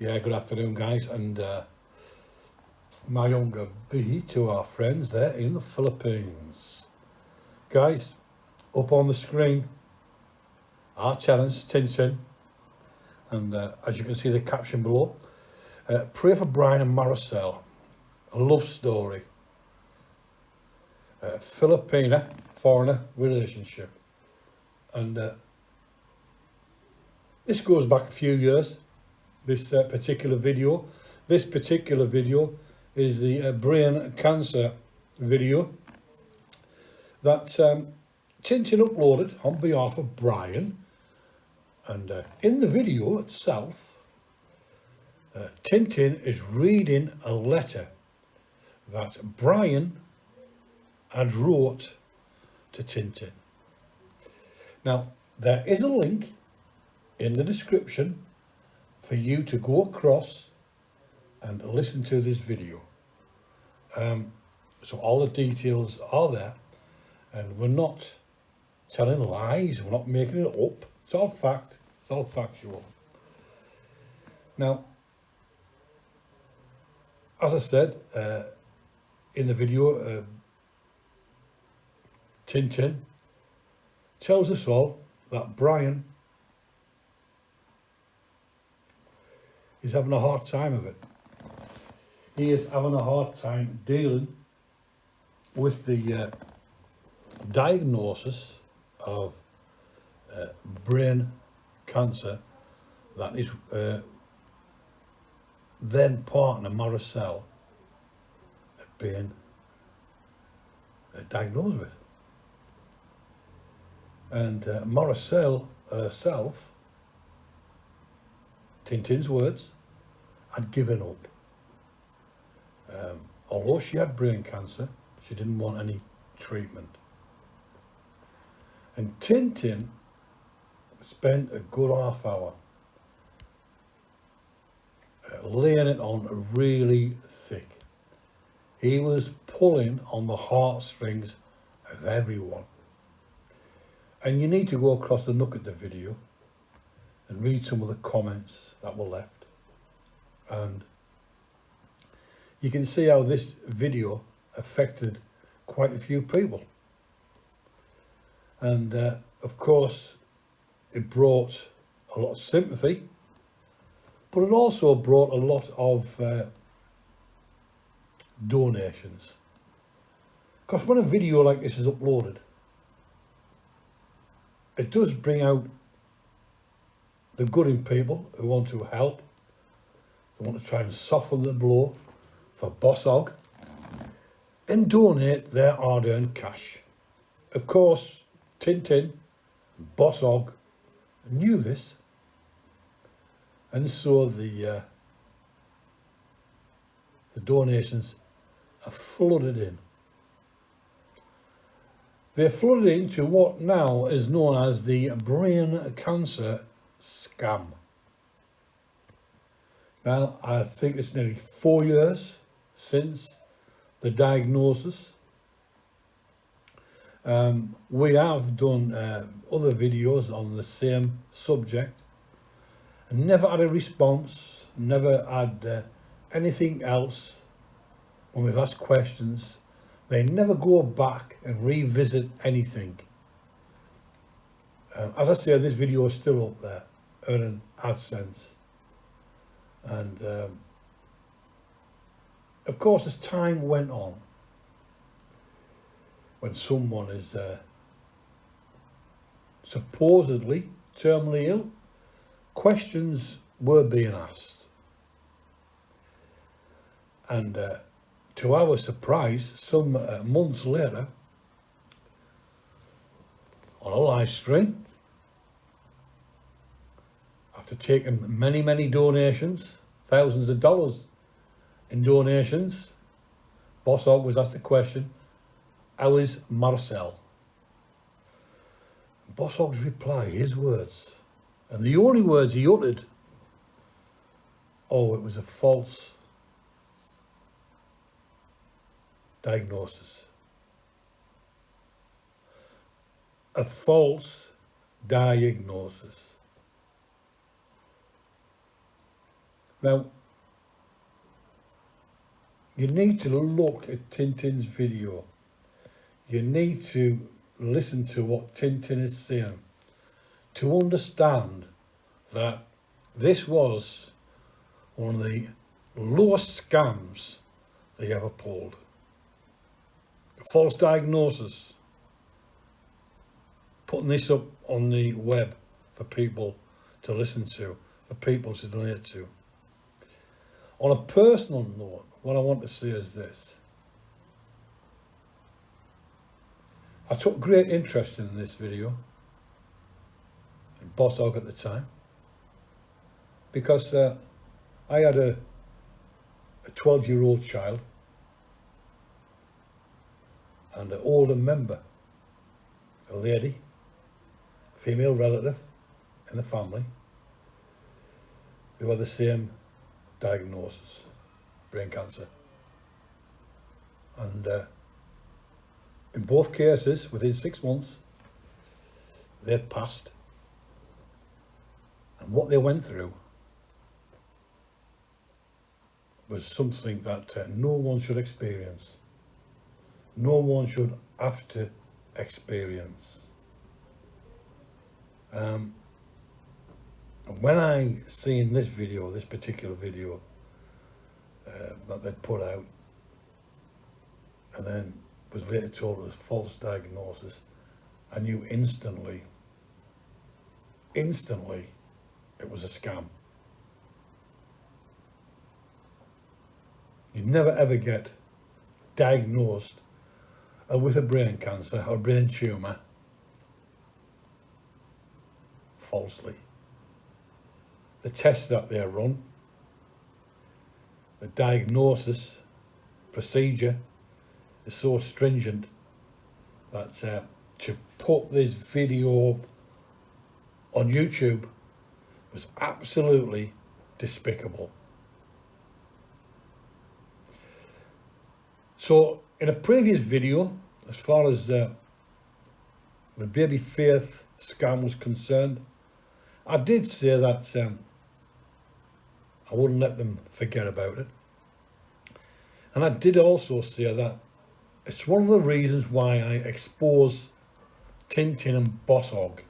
Yeah, good afternoon, guys, and my younger B to our friends there in the Philippines. Guys, up on the screen, our challenge, Tin Tin, and as you can see the caption below, pray for Brian and Maricel, a love story, Filipina, foreigner relationship, and this goes back a few years, this particular video. This particular video is the brain cancer video that Tin Tin uploaded on behalf of Brian, and in the video itself, Tin Tin is reading a letter that Brian had wrote to Tin Tin. Now, there is a link in the description for you to go across and listen to this video. So all the details are there, and we're not telling lies, we're not making it up. It's all fact, it's all factual. Now, as I said in the video, Tin Tin tells us all that Brian is having a hard time of it. He is having a hard time dealing with the diagnosis of brain cancer that his then partner Maricel had been diagnosed with. And Maricel herself, Tin Tin's words, had given up. Although she had brain cancer, she didn't want any treatment. And Tin Tin spent a good half hour laying it on really thick. He was pulling on the heartstrings of everyone. And you need to go across and look at the video and read some of the comments that were left. And you can see how this video affected quite a few people. And of course, it brought a lot of sympathy, but it also brought a lot of donations. Because when a video like this is uploaded, it does bring out the good in people who want to help. They want to try and soften the blow for Bosshog and donate their hard-earned cash. Of course, Tin Tin and Bosshog knew this, and so the donations are flooded in. They're flooded into what now is known as the brain cancer scam. Now, I think it's nearly 4 years since the diagnosis. We have done other videos on the same subject and never had a response, never had anything else when we've asked questions. They never go back and revisit anything. As I say, this video is still up there, earning AdSense. And of course, as time went on, when someone is supposedly terminally ill, questions were being asked. And to our surprise, some months later, on a live stream, after taking many donations, thousands of dollars in donations, Bosshog was asked the question, how is Maricel? Bosshog's reply, his words, and the only words he uttered, oh, it was a false diagnosis. A false diagnosis. Now, you need to look at Tintin's video. You need to listen to what Tintin is saying to understand that this was one of the lowest scams they ever pulled. False diagnosis, putting this up on the web for people to listen to, for people to donate to. On a personal note, what I want to say is this. I took great interest in this video, in Bosshog at the time, because I had a 12-year-old child and an older member, a lady, female relative in the family, who had the same diagnosis, brain cancer. And in both cases, within 6 months, they had passed. And what they went through was something that no one should experience. No one should have to experience. And when I seen this video, this particular video that they'd put out, and then was later told it was false diagnosis, I knew instantly it was a scam. You never ever get diagnosed with a brain cancer or brain tumour falsely. The tests that they run, the diagnosis procedure is so stringent that to put this video on YouTube was absolutely despicable. So in a previous video, as far as the baby faith scam was concerned, I did say that I wouldn't let them forget about it. And I did also say that it's one of the reasons why I expose Tintin and Bosshog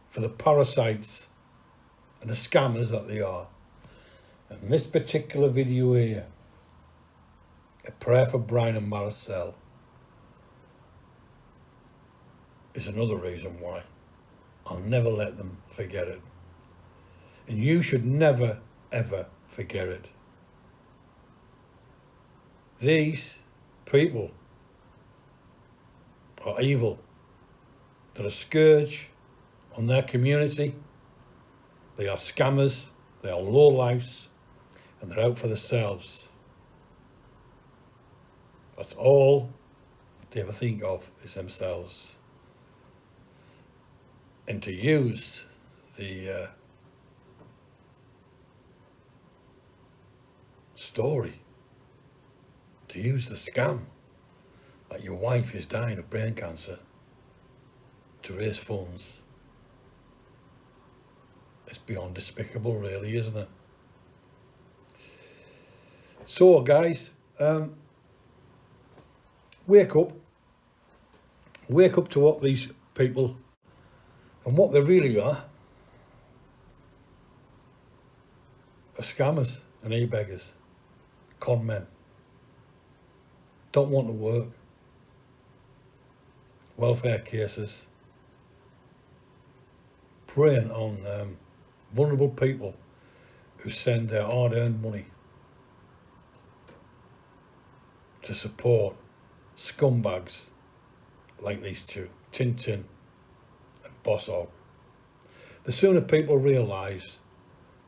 for the parasites and the scammers that they are. And in this particular video here, A Prayer for Brian and Maricel, is another reason why I'll never let them forget it. And you should never, ever forget it. These people are evil. They're a scourge on their community. They are scammers, they are lowlifes, and they're out for themselves. That's all they ever think of is themselves. And to use the story, to use the scam that your wife is dying of brain cancer to raise funds, it's beyond despicable, really, isn't it? So guys, wake up to what these people and what they really are scammers and e-beggars, con men, don't want to work, welfare cases, preying on vulnerable people who send their hard-earned money to support scumbags like these two, Tintin and Bosshog. The sooner people realise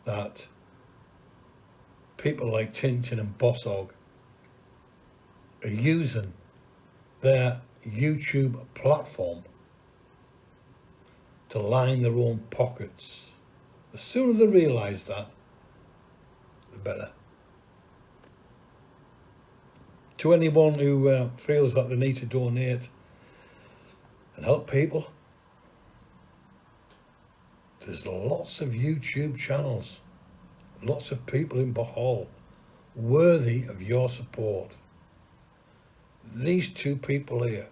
that people like Tintin and Bosshog are using their YouTube platform to line their own pockets, the sooner they realise that, the better. To anyone who feels that they need to donate and help people, there's lots of YouTube channels, lots of people in Bosshog worthy of your support. These two people here,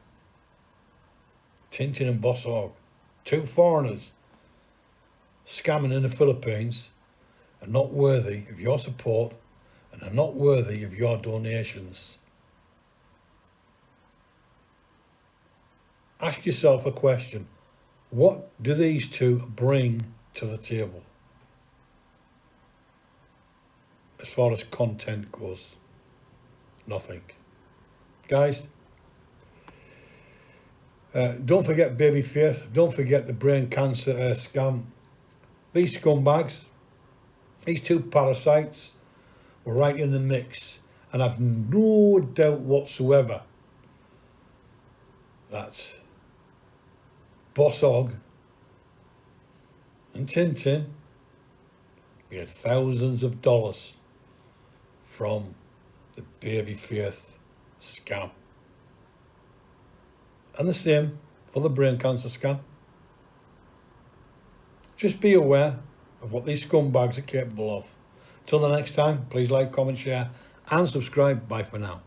Tintin and Bosshog, two foreigners scamming in the Philippines, are not worthy of your support and are not worthy of your donations. Ask yourself a question. What do these two bring to the table as far as content goes? Nothing. Guys, don't forget Baby Faith. Don't forget the brain cancer scam. These scumbags, these two parasites, were right in the mix, and I've no doubt whatsoever that Bosshog and Tin Tin made thousands of dollars from the Baby Faith scam. And the same for the brain cancer scam. Just be aware of what these scumbags are capable of. Till the next time, please like, comment, share and subscribe. Bye for now.